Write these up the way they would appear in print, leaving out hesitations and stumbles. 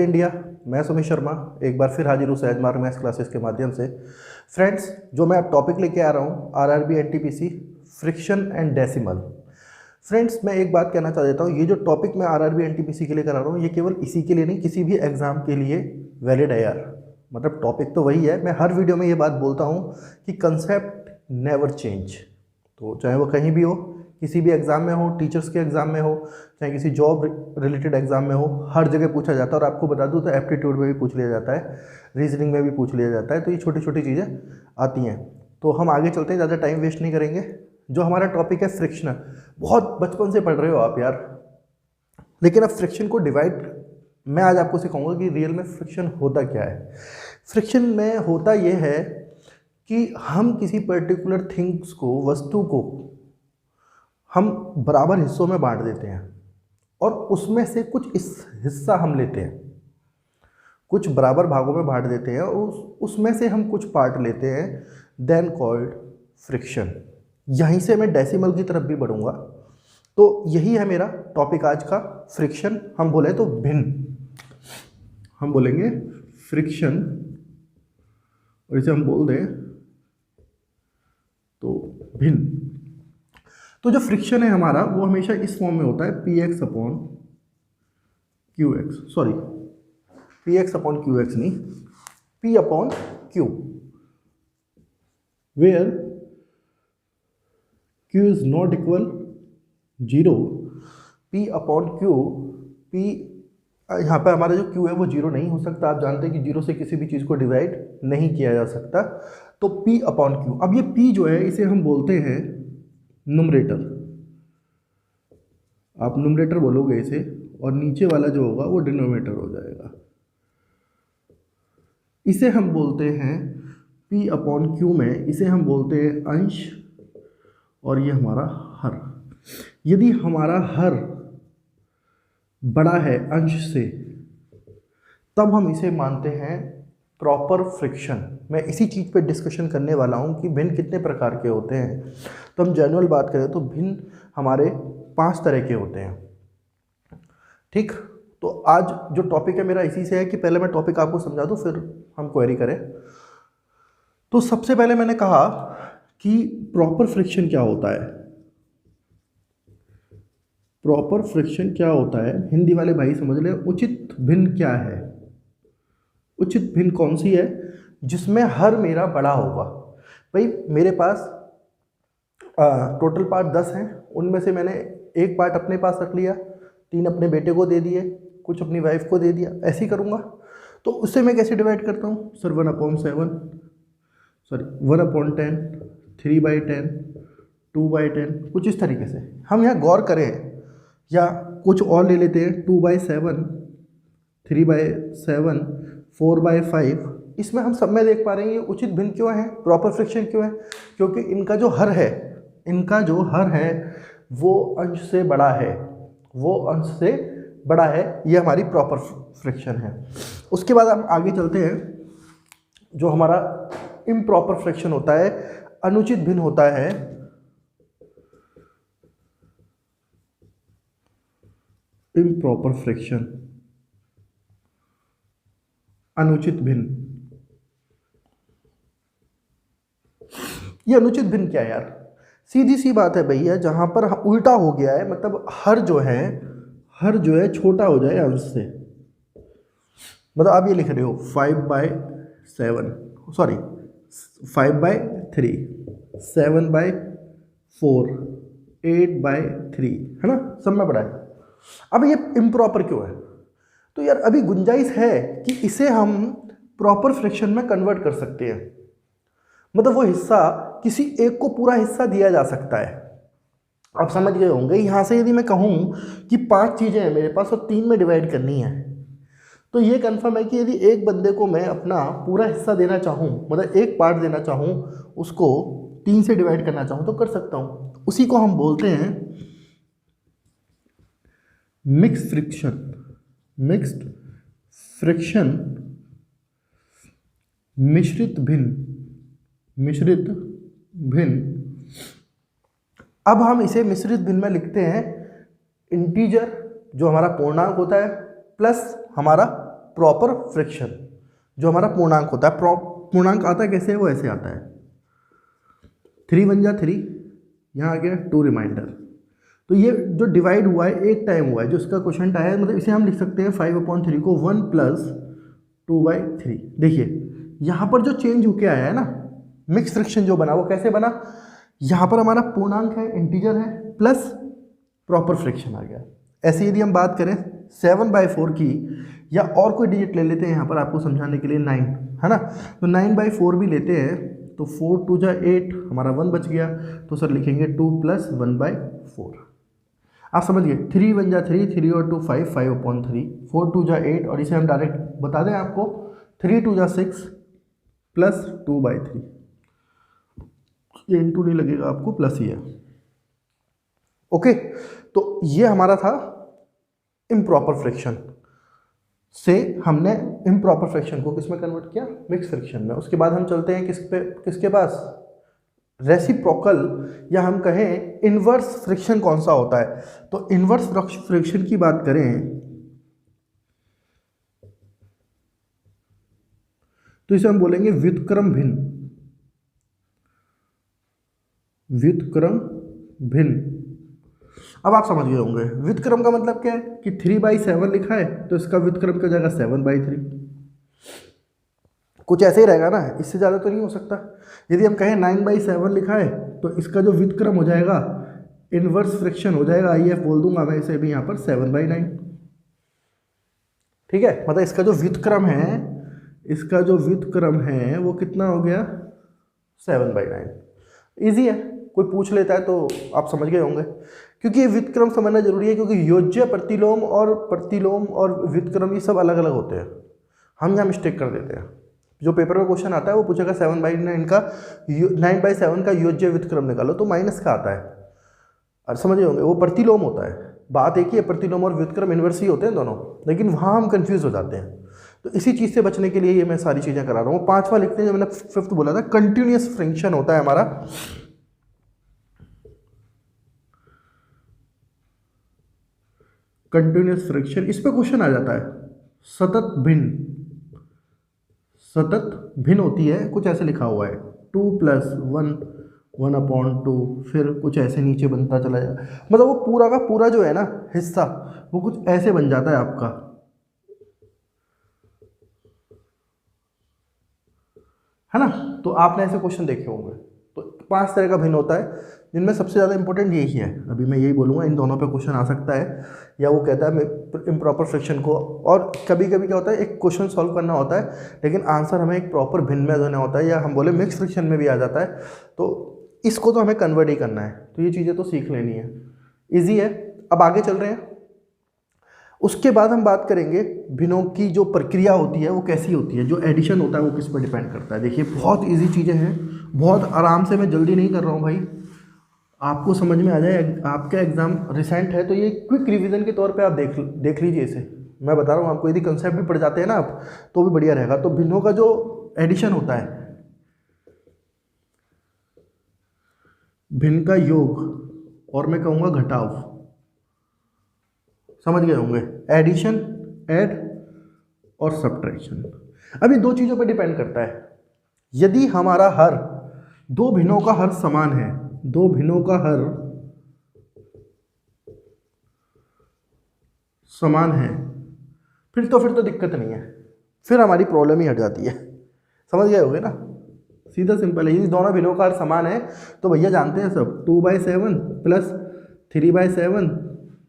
India. मैं सुमित शर्मा एक बार फिर हाजिर हूँ सहज मार्ग मैथ्स क्लासेस के माध्यम से। फ्रेंड्स, जो मैं अब टॉपिक लेके आ रहा हूँ RRB NTPC friction and decimal. Friends, मैं एक बात कहना चाह देता हूँ, ये जो टॉपिक मैं आरआरबी एनटीपीसी के लिए करा रहा हूँ ये केवल इसी के लिए नहीं, किसी भी एग्जाम के लिए वैलिड है यार। मतलब टॉपिक तो वही है। मैं हर वीडियो में ये बात बोलता हूँ कि कंसेप्ट नेवर चेंज। तो चाहे वो कहीं भी हो, किसी भी एग्ज़ाम में हो, टीचर्स के एग्ज़ाम में हो, चाहे किसी जॉब रिलेटेड एग्ज़ाम में हो, हर जगह पूछा जाता है। और आपको बता दूं तो एप्टीट्यूड में भी पूछ लिया जाता है, रीजनिंग में भी पूछ लिया जाता है। तो ये छोटी छोटी चीज़ें आती हैं। तो हम आगे चलते हैं, ज़्यादा टाइम वेस्ट नहीं करेंगे। जो हमारा टॉपिक है फ्रिक्शन, बहुत बचपन से पढ़ रहे हो आप यार, लेकिन अब फ्रिक्शन को डिवाइड मैं आज आपको सिखाऊंगा कि रियल में फ्रिक्शन होता क्या है। फ्रिक्शन में होता यह है कि हम किसी पर्टिकुलर थिंग्स को, वस्तु को हम बराबर हिस्सों में बांट देते हैं और उसमें से कुछ इस हिस्सा हम लेते हैं, कुछ बराबर भागों में बांट देते हैं और उसमें से हम कुछ पार्ट लेते हैं, देन कॉल्ड फ्रिक्शन। यहीं से मैं डेसिमल की तरफ भी बढ़ूंगा। तो यही है मेरा टॉपिक आज का, फ्रिक्शन। हम बोले तो भिन्न, हम बोलेंगे फ्रिक्शन और इसे हम बोल दें तो भिन्न। तो जो फ्रिक्शन है हमारा वो हमेशा इस फॉर्म में होता है, P X upon Q X, sorry P X upon Q X नहीं, P upon Q, where Q is not equal 0, P upon Q. P यहाँ पर हमारा जो क्यू है वो 0 नहीं हो सकता। आप जानते हैं कि 0 से किसी भी चीज़ को डिवाइड नहीं किया जा सकता। तो पी अपॉन क्यू, अब ये पी जो है इसे हम बोलते हैं नुमरेटर। आप नुमरेटर बोलोगे इसे, और नीचे वाला जो होगा वो डिनोमिनेटर हो जाएगा। इसे हम बोलते हैं P अपॉन क्यू में, इसे हम बोलते हैं अंश, और ये हमारा हर। यदि हमारा हर बड़ा है अंश से तब हम इसे मानते हैं प्रॉपर फ्रिक्शन। मैं इसी चीज़ पे डिस्कशन करने वाला हूँ कि भिन्न कितने प्रकार के होते हैं। तो हम जनरल बात करें तो भिन्न हमारे 5 तरह के होते हैं। ठीक, तो आज जो टॉपिक है मेरा इसी से है कि पहले मैं टॉपिक आपको समझा दूँ फिर हम क्वेरी करें। तो सबसे पहले मैंने कहा कि प्रॉपर फ्रिक्शन क्या होता है। प्रॉपर फ्रिक्शन क्या होता है, हिंदी वाले भाई समझ लें। उचित भिन्न क्या है? उचित भिन्न कौन सी है? जिसमें हर मेरा बड़ा होगा। भाई मेरे पास टोटल पार्ट 10 हैं, उनमें से मैंने एक पार्ट अपने पास रख लिया, 3 अपने बेटे को दे दिए, कुछ अपनी वाइफ को दे दिया, ऐसे ही करूँगा। तो उससे मैं कैसे डिवाइड करता हूँ सर? 1/7, सॉरी 1/10, 3/10, 2/10, कुछ इस तरीके से। हम यहाँ गौर करें या कुछ और ले लेते हैं, 2/7, 3/7, 4/5। इसमें हम सब में देख पा रहे हैं ये उचित भिन्न क्यों है, प्रॉपर फ्रिक्शन क्यों है? क्योंकि इनका जो हर है, इनका जो हर है वो अंश से बड़ा है, वो अंश से बड़ा है। ये हमारी प्रॉपर फ्रिक्शन है। उसके बाद हम आगे चलते हैं। जो हमारा इम्प्रॉपर फ्रिक्शन होता है, अनुचित भिन्न होता है, इम्प्रॉपर फ्रिक्शन, अनुचित भिन्न। ये अनुचित भिन्न क्या है यार? सीधी सी बात है भैया, जहां पर उल्टा हो गया है, मतलब हर जो है छोटा हो जाए अंश से। मतलब आप ये लिख रहे हो 5/7, सॉरी 5/3, 7/4, 8/3, है ना, सब में बड़ा है। अब ये इम्प्रॉपर क्यों है? तो यार अभी गुंजाइश है कि इसे हम प्रॉपर फ्रिक्शन में कन्वर्ट कर सकते हैं। मतलब वो हिस्सा किसी एक को पूरा हिस्सा दिया जा सकता है। आप समझ गए होंगे। यहाँ से यदि मैं कहूँ कि 5 चीज़ें हैं मेरे पास और 3 में डिवाइड करनी है, तो ये कन्फर्म है कि यदि एक बंदे को मैं अपना पूरा हिस्सा देना चाहूँ, मतलब एक पार्ट देना चाहूँ, उसको 3 से डिवाइड करना चाहूँ तो कर सकता हूँ। उसी को हम बोलते हैं मिक्स्ड फ्रिक्शन। मिक्स्ड फ्रिक्शन, मिश्रित भिन्न, मिश्रित भिन्न। अब हम इसे मिश्रित भिन्न में लिखते हैं इंटीजर, जो हमारा पूर्णांक होता है, प्लस हमारा प्रॉपर फ्रिक्शन, जो हमारा पूर्णांक होता है। पूर्णांक आता है कैसे, वो ऐसे आता है 3 × 1 = 3, यहाँ आ गया 2 रिमाइंडर। तो ये जो डिवाइड हुआ है एक टाइम हुआ है, जो इसका क्वेश्चन आया है, मतलब इसे हम लिख सकते हैं 5/3 को 1 + 2/3। देखिए यहाँ पर जो चेंज होके आया है ना, मिक्स फ्रिक्शन जो बना वो कैसे बना, यहाँ पर हमारा पूर्णांक है, इंटीजर है, प्लस प्रॉपर फ्रिक्शन आ गया। ऐसे यदि हम बात करें 7/4 की, या और कोई डिजिट ले लेते हैं यहाँ पर आपको समझाने के लिए 9, है ना, तो 9/4 भी लेते हैं, तो 4 × 2 = 8, हमारा 1 बच गया, तो सर लिखेंगे 2 + 1/4। आप समझ गए, 3 × 1 = 3, 3 और 2 5, 5/3, 4 × 2 = 8, और इसे हम डायरेक्ट बता दें आपको, 3 × 2 = 6 + 2/3, ये इंटू नहीं लगेगा आपको, प्लस ही है। ओके, तो ये हमारा था इम्प्रॉपर फ्रिक्शन से हमने इम्प्रॉपर फ्रिक्शन को किस में कन्वर्ट किया, मिक्स फ्रिक्शन में। उसके बाद हम चलते हैं किसके पास, रेसिप्रोकल, या हम कहें इन्वर्स फ्रिक्शन कौन सा होता है। तो इन्वर्स फ्रिक्शन की बात करें तो इसे हम बोलेंगे व्युत्क्रम भिन्न। व्युत्क्रम भिन्न, अब आप समझ गए होंगे व्युत्क्रम का मतलब क्या है, कि 3/7 लिखा है तो इसका व्युत्क्रम क्या हो जाएगा 7/3, कुछ ऐसे ही रहेगा ना, इससे ज़्यादा तो नहीं हो सकता। यदि हम कहें 9/7 लिखा है तो इसका जो व्युत्क्रम हो जाएगा, इन्वर्स फ्रिक्शन हो जाएगा, IF बोल दूंगा मैं इसे भी यहाँ पर 7/9। ठीक है, मतलब इसका जो व्युत्क्रम है, इसका जो व्युत्क्रम है वो कितना हो गया 7/9। ईजी है, कोई पूछ लेता है तो आप समझ गए होंगे, क्योंकि ये व्युत्क्रम समझना जरूरी है, क्योंकि योज्य प्रतिलोम और व्युत्क्रम ये सब अलग अलग होते हैं, हम यहाँ मिस्टेक कर देते हैं। जो पेपर में क्वेश्चन आता है वो पूछेगा 7/9 का 9/7 का योज्य व्युत्क्रम निकालो, तो माइनस का आता है, और समझ होंगे वो प्रतिलोम होता है। बात एक ही है, प्रतिलोम और व्युत्क्रम इन्वर्स ही होते हैं दोनों, लेकिन वहाँ हम कंफ्यूज हो जाते हैं। तो इसी चीज़ से बचने के लिए ये मैं सारी चीज़ें करा रहा हूँ। 5वां लिखते हैं, जो मैंने 5th बोला था, कंटिन्यूस फ्रिक्शन होता है हमारा। कंटिन्यूस फ्रिक्शन, इस पे क्वेश्चन आ जाता है। सतत भिन्न, सतत भिन्न होती है, कुछ ऐसे लिखा हुआ है 2 + 1 1/2, फिर कुछ ऐसे नीचे बनता चला जाए, मतलब वो पूरा का पूरा जो है ना हिस्सा, वो कुछ ऐसे बन जाता है आपका, है ना। तो आपने ऐसे क्वेश्चन देखे होंगे। तो 5 तरह का भिन्न होता है, जिनमें सबसे ज़्यादा इंपॉर्टेंट यही है। अभी मैं यही बोलूँगा, इन दोनों पे क्वेश्चन आ सकता है, या वो कहता है इम्प्रॉपर फ्रिक्शन को, और कभी कभी क्या होता है, एक क्वेश्चन सॉल्व करना होता है लेकिन आंसर हमें एक प्रॉपर भिन्न में देना होता है, या हम बोले मिक्स फ्रिक्शन में भी आ जाता है, तो इसको तो हमें कन्वर्ट ही करना है। तो ये चीज़ें तो सीख लेनी है, ईजी है। अब आगे चल रहे हैं, उसके बाद हम बात करेंगे भिन्नों की जो प्रक्रिया होती है वो कैसी होती है, जो एडिशन होता है वो किस पर डिपेंड करता है। देखिए बहुत इजी चीज़ें हैं, बहुत आराम से, मैं जल्दी नहीं कर रहा हूँ भाई, आपको समझ में आ जाए। आपका एग्ज़ाम रिसेंट है तो ये क्विक रिवीजन के तौर पे आप देख लीजिए इसे, मैं बता रहा हूँ आपको। यदि कंसेप्ट भी पढ़ जाते हैं ना आप तो भी बढ़िया रहेगा। तो भिन्नों का जो एडिशन होता है, भिन्न का योग, और मैं कहूँगा घटाव, समझ गए होंगे, एडिशन, ऐड और सब्ट्रैक्शन। अभी 2 चीज़ों पे डिपेंड करता है। यदि हमारा हर 2 भिन्नों का हर समान है, 2 भिन्नों का हर समान है, फिर तो दिक्कत नहीं है, फिर हमारी प्रॉब्लम ही हट जाती है। समझ गए होंगे ना, सीधा सिंपल है। यदि दोनों भिन्नों का हर समान है तो भैया जानते हैं सब, 2/7 + 3/7,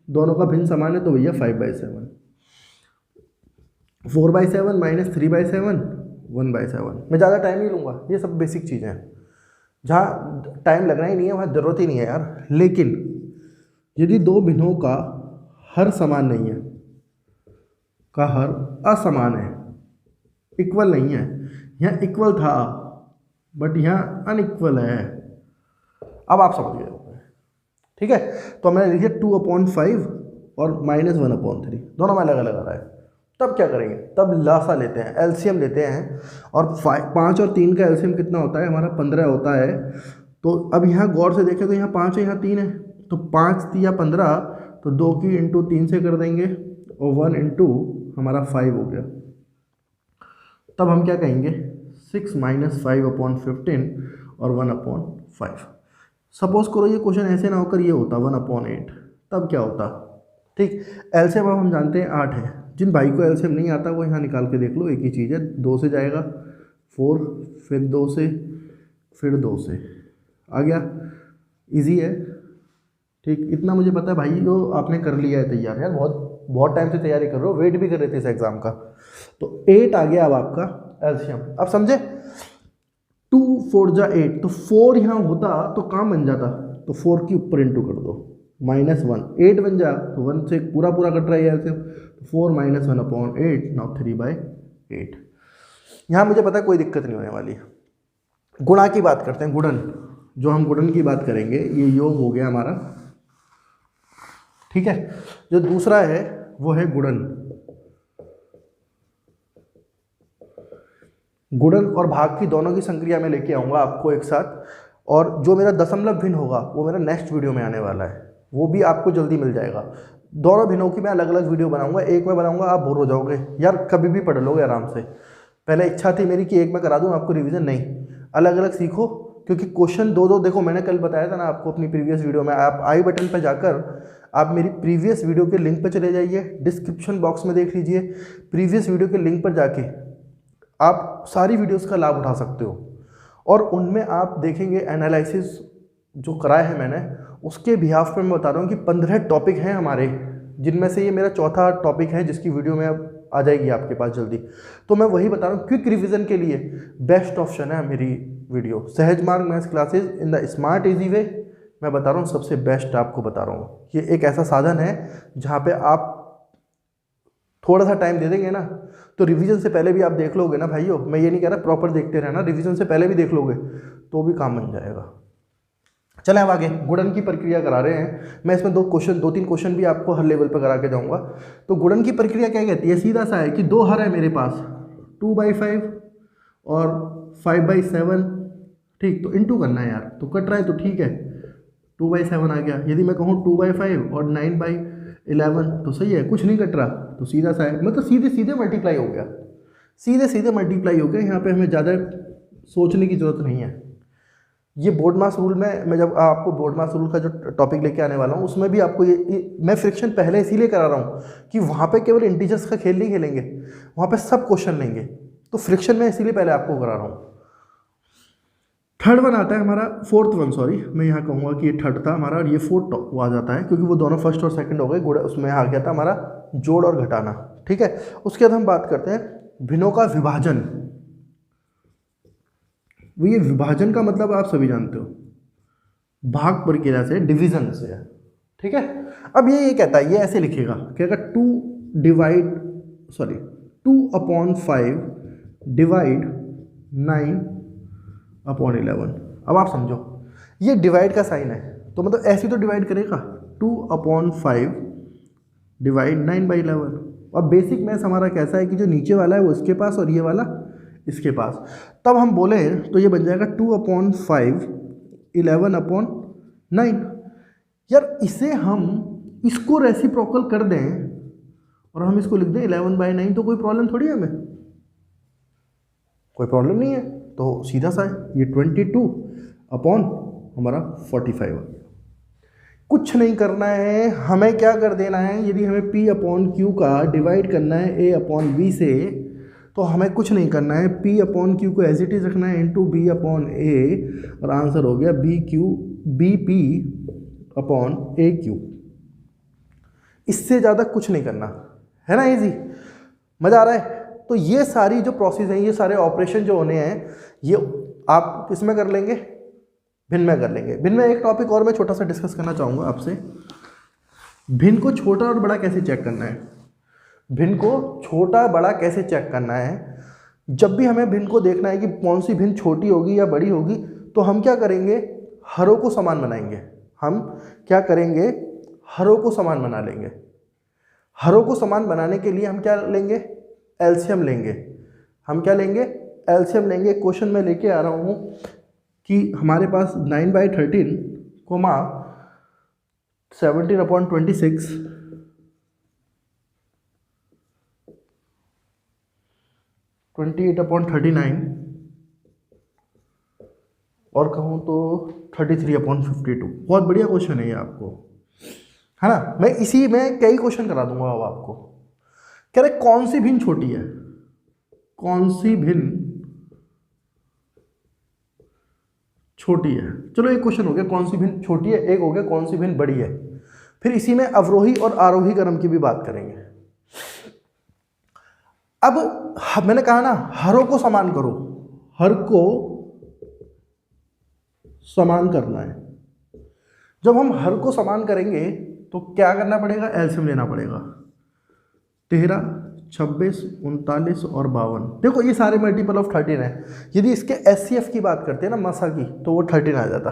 दोनों का भिन्न समान है तो भैया 5/7, 4/7 - 3/7 1/7। मैं ज़्यादा टाइम नहीं लूँगा, ये सब बेसिक चीज़ें हैं, जहाँ टाइम लगना ही नहीं है वहाँ ज़रूरत ही नहीं है यार। लेकिन यदि 2 भिन्नों का हर समान नहीं है, का हर असमान है, इक्वल नहीं है, यहाँ इक्वल था बट यहाँ अनइक्वल है, अब आप समझ गए होंगे। ठीक है, तो मैंने लिखिए 2/5 और -1/3, दोनों में अलग अलग आ रहा है। तब क्या करेंगे, तब लासा लेते हैं, एलसीएम लेते हैं, और 5 और 3 का एलसीएम कितना होता है हमारा 15 होता है। तो अब यहाँ गौर से देखें तो यहाँ 5 है, यहाँ 3 है, तो 5 × 15, तो 2 की × 3 से कर देंगे, और 1 × हमारा 5 हो गया। तब हम क्या कहेंगे 6 माइनस 5/15 और 1/5। सपोज करो ये क्वेश्चन ऐसे ना होकर ये होता 1/8, तब क्या होता? ठीक, एलसीएम अब हम जानते हैं 8 है। जिन भाई को एलसीएम नहीं आता वो यहाँ निकाल के देख लो, एक ही चीज़ है, 2 से जाएगा 4, फिर 2 से, फिर 2 से, आ गया, इजी है। ठीक, इतना मुझे पता है भाई, जो आपने कर लिया है तैयार यार, बहुत बहुत टाइम से तैयारी कर रहे हो, वेट भी कर रहे थे इस एग्जाम का। तो 8 आ गया अब आपका एलसीएम। अब समझे, 2 4 जा 8, तो 4 यहाँ होता तो काम बन जाता, तो 4 के ऊपर इंटू कर दो, -1, 8 बन जा, तो 1 से पूरा पूरा कट रहा है एलसीएम, 4 - 1/8, नाउ 3/8। यहाँ मुझे पता है कोई दिक्कत नहीं होने वाली। गुणा की बात करते हैं, गुणन, जो हम गुणन की बात करेंगे, ये योग हो गया हमारा, ठीक है। जो दूसरा है वो है गुणन। गुणन और भाग की दोनों की संक्रिया में लेके आऊँगा आपको एक साथ, और जो मेरा दशमलव भिन्न होगा वो मेरा नेक्स्ट वीडियो में आने वाला है, वो भी आपको जल्दी मिल जाएगा। दोनों भिन्नों की मैं अलग अलग वीडियो बनाऊंगा, एक में बनाऊंगा आप बोर हो जाओगे यार, कभी भी पढ़ लोगे आराम से। पहले इच्छा थी मेरी कि एक में करा दूं आपको रिवीजन, नहीं, अलग अलग सीखो, क्योंकि क्वेश्चन दो दो, देखो मैंने कल बताया था ना आपको अपनी प्रीवियस वीडियो में, आप आई बटन पर जाकर आप मेरी प्रीवियस वीडियो के लिंक पर चले जाइए, डिस्क्रिप्शन बॉक्स में देख लीजिए, प्रीवियस वीडियो के लिंक पर जाके आप सारी वीडियोस का लाभ उठा सकते हो, और उनमें आप देखेंगे एनालिसिस जो कराया है मैंने, उसके बिहाफ पे मैं बता रहा हूँ कि 15 टॉपिक हैं हमारे, जिनमें से ये मेरा चौथा टॉपिक है जिसकी वीडियो में अब आ जाएगी आपके पास जल्दी। तो मैं वही बता रहा हूँ, क्विक रिवीजन के लिए बेस्ट ऑप्शन है मेरी वीडियो, सहज मार्ग maths classes in the smart easy way. मैं बता रहा हूँ सबसे बेस्ट आपको बता रहा हूँ, ये एक ऐसा साधन है जहाँ पे आप थोड़ा सा टाइम दे देंगे ना, तो रिवीजन से पहले भी आप देख लोगे ना भाइयों, मैं ये नहीं कह रहा प्रॉपर देखते रहना, रिवीजन से पहले भी देख लोगे तो भी काम बन जाएगा। चलें अब आगे, गुणन की प्रक्रिया करा रहे हैं, मैं इसमें 2-3 क्वेश्चन भी आपको हर लेवल पर करा के जाऊंगा। तो गुणन की प्रक्रिया क्या कहती है, सीधा सा है कि 2 हर है मेरे पास, 2/5 और 5/7, ठीक, तो इंटू करना है यार, तो कट रहा है तो ठीक है, 2/7 आ गया। यदि मैं कहूँ 2/5 और 9/11, तो सही है, कुछ नहीं कट रहा, तो सीधा सा है, मतलब सीधे सीधे मल्टीप्लाई हो गया, सीधे सीधे मल्टीप्लाई हो गया, यहाँ पे हमें ज़्यादा सोचने की ज़रूरत नहीं है। ये बोर्ड मास रूल में, मैं जब आपको बोर्ड मास रूल का जो टॉपिक लेके आने वाला हूँ उसमें भी आपको ये मैं फ्रिक्शन पहले इसीलिए करा रहा हूँ कि वहाँ पे केवल इंटीजर्स का खेल नहीं खेलेंगे, वहाँ पे सब क्वेश्चन लेंगे, तो फ्रिक्शन में इसीलिए पहले आपको करा रहा हूँ। थर्ड वन आता है हमारा, फोर्थ वन सॉरी, मैं यहाँ कहूँगा कि ये थर्ड था हमारा, और ये फोर्थ वो आ जाता है, क्योंकि वो दोनों फर्स्ट और सेकंड हो गए, गुणा उसमें आ गया था हमारा जोड़ और घटाना, ठीक है। उसके बाद हम बात करते हैं भिन्नों का विभाजन। वो ये विभाजन का मतलब आप सभी जानते हो, भाग प्रक्रिया से, डिवीजन से है, ठीक है। अब ये कहता है, ये ऐसे लिखेगा, कहेगा 2/5 डिवाइड 9/11। अब आप समझो, ये डिवाइड का साइन है, तो मतलब ऐसे तो डिवाइड करेगा, 2/5 डिवाइड 9/11। अब बेसिक मैथ्स हमारा कैसा है कि जो नीचे वाला है वो इसके पास और ये वाला इसके पास, तब हम बोले तो ये बन जाएगा 2/5 11/9। यार इसे हम इसको रेसिप्रोकल कर दें और हम इसको लिख दें 11/9, तो कोई प्रॉब्लम थोड़ी है, हमें कोई प्रॉब्लम नहीं है, तो सीधा सा है, ये 22/45। कुछ नहीं करना है, हमें क्या कर देना है, यदि हमें P/Q का डिवाइड करना है A/B से, तो हमें कुछ नहीं करना है, P/Q को एज इट इज रखना है इंटू B/A, और आंसर हो गया BP/AQ। इससे ज़्यादा कुछ नहीं करना है ना, इजी, मज़ा आ रहा है। तो ये सारी जो प्रोसेस हैं, ये सारे ऑपरेशन जो होने हैं, ये आप किस में कर लेंगे, भिन्न में कर लेंगे। भिन्न में एक टॉपिक और मैं छोटा सा डिस्कस करना चाहूँगा आपसे, भिन्न को छोटा और बड़ा कैसे चेक करना है। भिन्न को छोटा बड़ा कैसे चेक करना है, जब भी हमें भिन्न को देखना है कि कौन सी भिन्न छोटी होगी या बड़ी होगी, तो हम क्या करेंगे, हरों को समान बनाएंगे। हम क्या करेंगे, हरों को समान बना लेंगे। हरों को समान बनाने के लिए हम क्या लेंगे, एलसीएम लेंगे। हम क्या लेंगे, एलसीएम लेंगे। क्वेश्चन में लेके आ रहा हूँ कि हमारे पास 9/13, 17/26 - 28/39 और कहूँ तो 33/52। बहुत बढ़िया क्वेश्चन है ये आपको, है ना। मैं इसी में कई क्वेश्चन करा दूंगा अब आपको। कह रहे कौन सी भिन्न छोटी है, कौन सी भिन्न छोटी है। चलो एक क्वेश्चन हो गया कौन सी भिन्न छोटी है, एक हो गया कौन सी भिन्न बड़ी है। फिर इसी में अवरोही और आरोही क्रम की भी बात करेंगे। अब मैंने कहा ना हरों को समान करो, हर को समान करना है। जब हम हर को समान करेंगे तो क्या करना पड़ेगा, एलसीएम लेना पड़ेगा। 13, 26, 39 और 52। देखो ये सारे मल्टीपल ऑफ 13 है। यदि इसके एचसीएफ की बात करते हैं ना, मसा की, तो वो 13 आ जाता।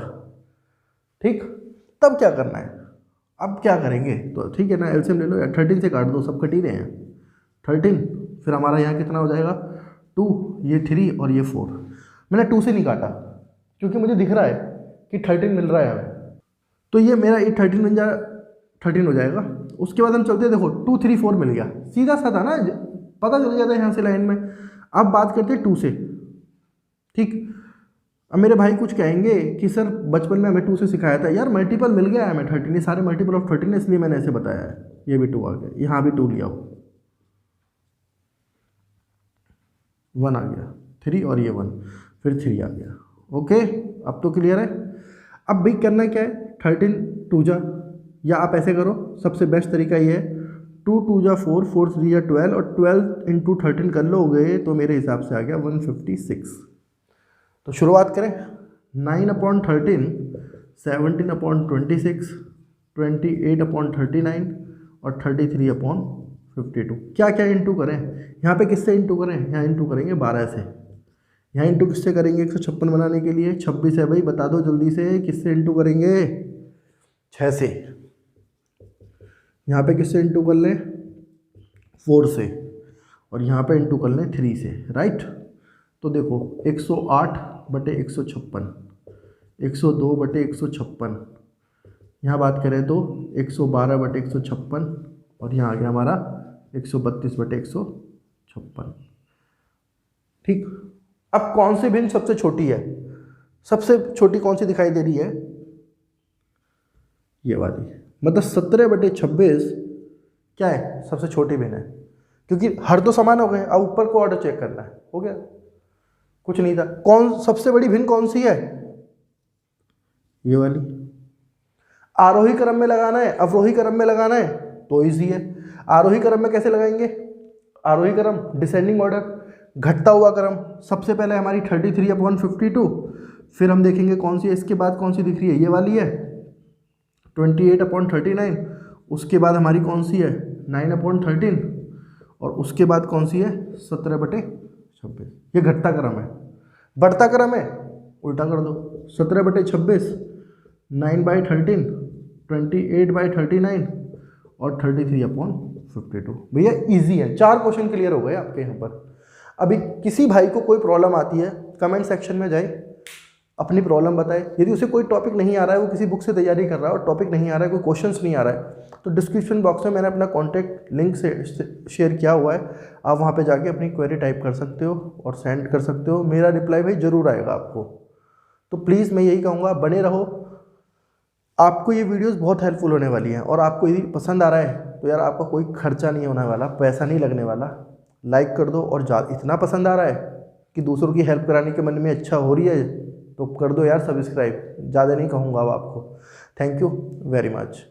ठीक, तब क्या करना है, अब क्या करेंगे, तो ठीक है ना, एलसीएम ले लो या 13 से काट दो, सब कट ही रहे हैं। 13 फिर हमारा यहाँ कितना हो जाएगा 2, ये 3 और ये 4। मैंने 2 से नहीं काटा क्योंकि मुझे दिख रहा है कि 13 मिल रहा है हमें, तो ये मेरा ये 13 बन जाएगा, 13 हो जाएगा। उसके बाद हम चलते हैं, देखो 2, 3, 4 मिल गया, सीधा सा था ना, पता चल गया था यहाँ से लाइन में। अब बात करते हैं 2 से। ठीक, अब मेरे भाई कुछ कहेंगे कि सर बचपन में हमें 2 से सिखाया था, यार मल्टीपल मिल गया है हमें 13, ये सारे मल्टीपल ऑफ 13 है, इसलिए मैंने ऐसे बताया है। ये भी 2 आ गया, यहाँ भी 2 लिया हो, 1 आ गया, 3 और ये 1, फिर 3 आ गया। ओके, अब तो क्लियर है। अब भी करना क्या है, 13 2 जा, या आप ऐसे करो, सबसे बेस्ट तरीका ये है 2 2 जा 4, 4 3 जा 12 और 12 इंटू 13 कर लोगे तो मेरे हिसाब से आ गया 156। तो शुरुआत करें, 9/13, 17/26, 28/39 और 33/52। क्या क्या इंटू करें, यहाँ पे किससे इंटू करें, यहाँ इंटू करेंगे 12 से। यहाँ इंटू किससे करेंगे, 156 बनाने के लिए 26 है भाई, बता दो जल्दी से, किससे इंटू करेंगे, 6 से। यहाँ पे किससे इंटू कर लें, 4 से, और यहाँ पे इंटू कर लें 3 से, राइट। तो देखो 108/156, 102/156, यहाँ बात करें तो 112/156 और यहाँ आ गया हमारा 132/156। ठीक, अब कौन सी भिन्न सबसे छोटी है, सबसे छोटी कौन सी दिखाई दे रही है, ये वाली, मतलब 17/26 क्या है, सबसे छोटी भिन्न है, क्योंकि हर तो समान हो गए। अब ऊपर को ऑर्डर चेक करना है, हो गया, कुछ नहीं था। कौन सबसे बड़ी भिन्न कौन सी है, ये वाली। आरोही क्रम में लगाना है, अवरोही क्रम में लगाना है तो इजी है। आरोही क्रम में कैसे लगाएंगे, आरोही क्रम डिसेंडिंग ऑर्डर, घटता हुआ क्रम। सबसे पहले हमारी 33/52, फिर हम देखेंगे कौन सी है, इसके बाद कौन सी दिख रही है, ये वाली है 28/39, उसके बाद हमारी कौन सी है 9/13 और उसके बाद कौन सी है 17/26। ये घटता क्रम है। बढ़ता क्रम है उल्टा कर दो, 17/26, 9/13, 28/39 और 33/52। भैया इजी है, 4 क्वेश्चन क्लियर हो गए आपके यहाँ पर। अभी किसी भाई को कोई प्रॉब्लम आती है, कमेंट सेक्शन में जाए, अपनी प्रॉब्लम बताए। यदि उसे कोई टॉपिक नहीं आ रहा है, वो किसी बुक से तैयारी कर रहा है और टॉपिक नहीं आ रहा है, कोई क्वेश्चंस नहीं आ रहा है, तो डिस्क्रिप्शन बॉक्स में मैंने अपना कॉन्टैक्ट लिंक से शेयर किया हुआ है, आप वहाँ पे जाके अपनी क्वेरी टाइप कर सकते हो और सेंड कर सकते हो। मेरा रिप्लाई भाई ज़रूर आएगा आपको। तो प्लीज़ मैं यही कहूँगा, बने रहो, आपको ये वीडियोस बहुत हेल्पफुल होने वाली हैं। और आपको यदि पसंद आ रहा है तो यार आपका कोई खर्चा नहीं होने वाला, पैसा नहीं लगने वाला। लाइक कर दो, और इतना पसंद आ रहा है कि दूसरों की हेल्प कराने के मन में अच्छा हो रही है तो कर दो यार सब्सक्राइब। ज़्यादा नहीं कहूँगा अब आपको। Thank you very much.